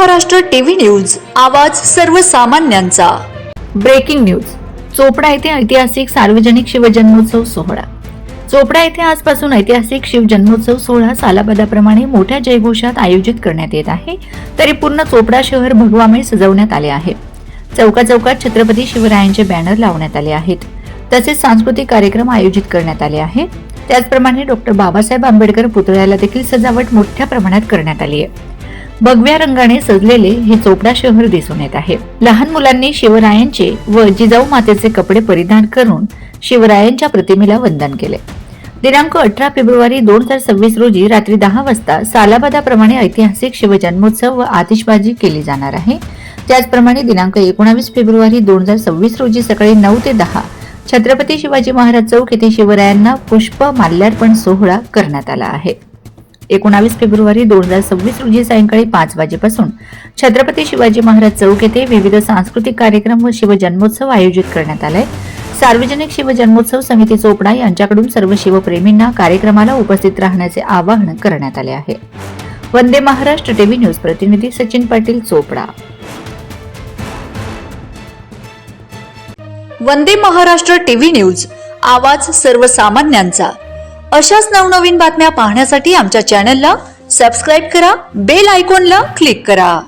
Maharashtra TV news, आवाज सर्वसामान्यांचा। Breaking news. Chopra येथे ऐतिहासिक सार्वजनिक शिवजन्मोत्सव सोहळा। चोपडा येथे आजपासून ऐतिहासिक शिवजन्मोत्सव सोहळा सालाबादाप्रमाणे मोठ्या जयघोषात आयोजित करण्यात येत आहे। तरी पूर्ण चोपडा शहर भगवामय सजवण्यात आले आहे। चौकाचौकात छत्रपती शिवरायांचे बॅनर लावण्यात आले आहेत। तसेच सांस्कृतिक कार्यक्रम आयोजित करण्यात आले आहेत। त्याचप्रमाणे डॉक्टर बाबासाहेब आंबेडकर पुतळ्याला देखील सजावट मोठ्या प्रमाणात करण्यात आली आहे। भगव्या रंगाने सजलेले हे चोपडा शहर दिसून येत आहे। लहान मुलांनी शिवरायांचे व जिजाऊ मातेचे कपडे परिधान करून शिवरायांच्या प्रतिमेला वंदन केले। दिनांक 18 फेब्रुवारी 2026 रोजी रात्री 10 वाजता सालाबादाप्रमाणे ऐतिहासिक शिवजन्मोत्सव व आतिषबाजी केली जाणार आहे। त्याचप्रमाणे दिनांक 19 फेब्रुवारी 2026 रोजी सकाळी 9 ते 10 छत्रपती शिवाजी महाराज चौक येथे शिवरायांना पुष्प माल्यार्पण सोहळा करण्यात आला आहे। 19 फेब्रुवारी 2026 रोजी सायंकाळी 5 वाजेपासून छत्रपती शिवाजी महाराज चौक येथे विविध सांस्कृतिक कार्यक्रम व शिवजन्मोत्सव आयोजित करण्यात आलाय। सार्वजनिक शिवजन्मोत्सव समिती चोपडा यांच्याकडून सर्व शिवप्रेमींना कार्यक्रमाला उपस्थित राहण्याचे आवाहन करण्यात आले आहे। वंदे महाराष्ट्र टीव्ही न्यूज प्रतिनिधी सचिन पाटील, चोपडा। वंदे महाराष्ट्र टीव्ही न्यूज, आवाज सर्वसामान्यांचा। अशाच नवनवीन बातम्या पाहण्यासाठी आमच्या चॅनलला सबस्क्राइब करा, बेल आयकॉनला क्लिक करा।